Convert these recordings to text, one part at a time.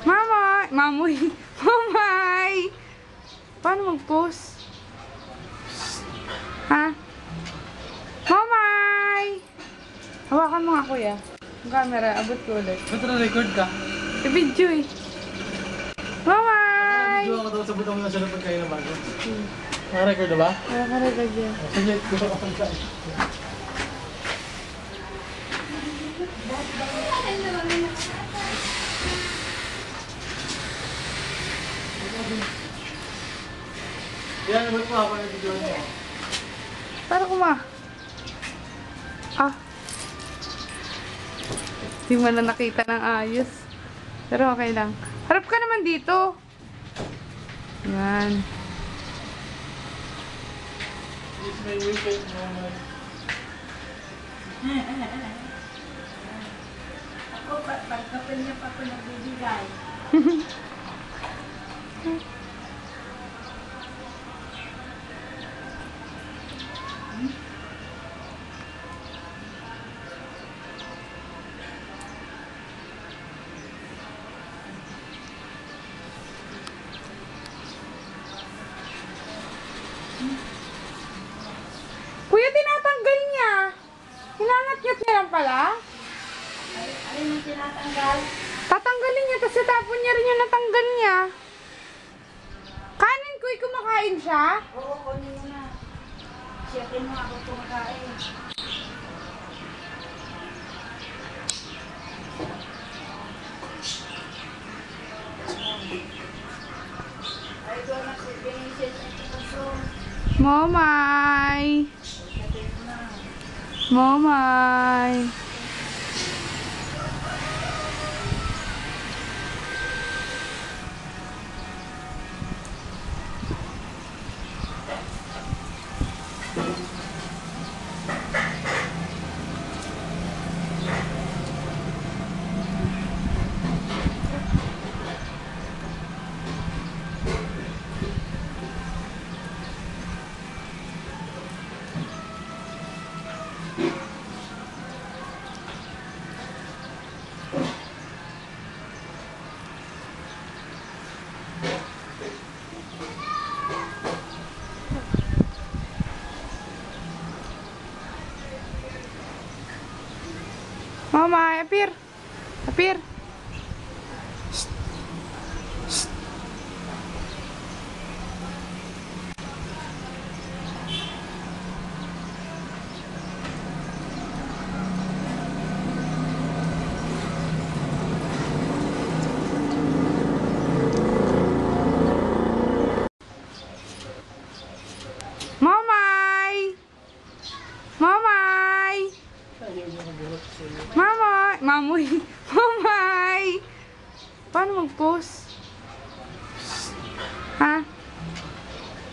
Mamay! Mamoy! Mamay! Paano mag-post? Ha? Mamay! Hawakan mo nga kuya. Ang camera, abot ko ulit. Ba't na-record ka? I-video eh. Mamay! Video ako daw sa butang mo na siya na pagkain na bago. Naka-record na ba? Wala ka rin lagyan. Sige, gusto ko pagkain. Yan, ba't mo ako yung video niya? Para kuma. Ah. Hindi mo na nakita ng ayos. Pero okay lang. Harap ka naman dito. Yan. It's my weekend moment. Ako, pagkapal niya pa ako nagbibigay. Kuya, tinatanggal niya. Hinangat-ngat niya lang pala. Alin yung tinatanggal? Tatanggalin niya, tapos tatapon niya rin yung natanggal niya. Kanin ko, kumakain siya. Oo, kunin mo na. Siyakin mo ako kumakain. Ay, doon na si Vincent at Paso. Momay! Siyakin mo na. Momay! Mama, appear. Appear. Shh. Shh. Mamay! Mamay! Mamay! Mamoy! Mamay! Paano mag-post? Ha?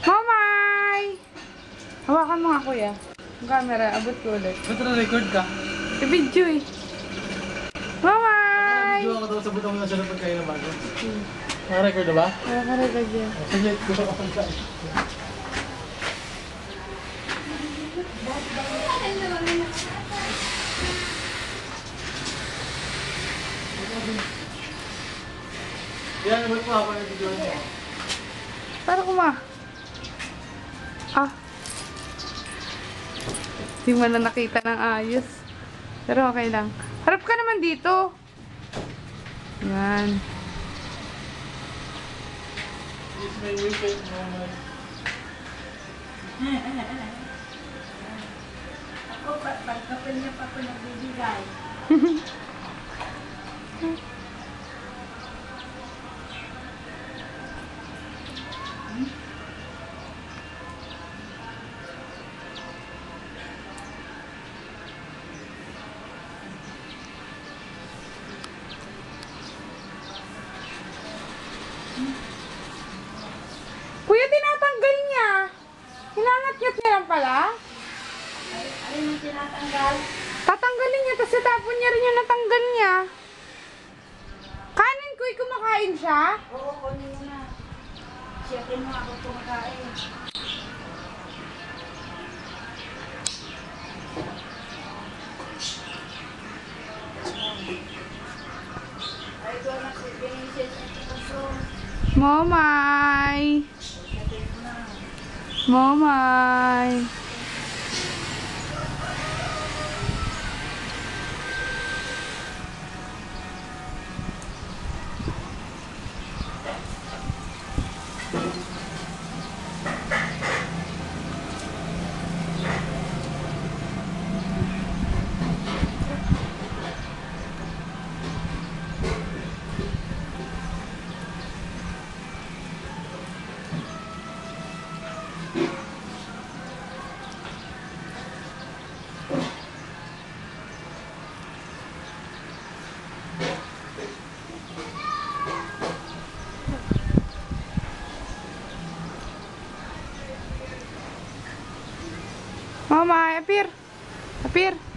Mamay! Hawakan mo nga kuya. Ang camera, abot ko ulit. Ba't na-record ka? I-video eh. Mamay! Video ako daw sa butang mo na siya na pagkain na bago. Naka-record na ba? Wala ka rin lagyan. Sige, gusto ko pagkain. Yan, ba't mo ako yung video niya? Para kuma. Ah. Hindi mo na nakita ng ayos. Pero okay lang. Harap ka naman dito. Yan. It's my weekend moment. Ako, pagkapal niya pa ako nagbibigay. Kuya, tinatanggal niya. Hinangat-ngat niya lang pala. Alin yung tinatanggal? Tatanggalin niya, tapos tatapon niya rin yung natanggal niya. Kanin ko, kumakain siya. Oo, kunin mo na. Siyakin mo ako kumakain. Ay, doon na si Momay! Momay! Momay, appear! Appear!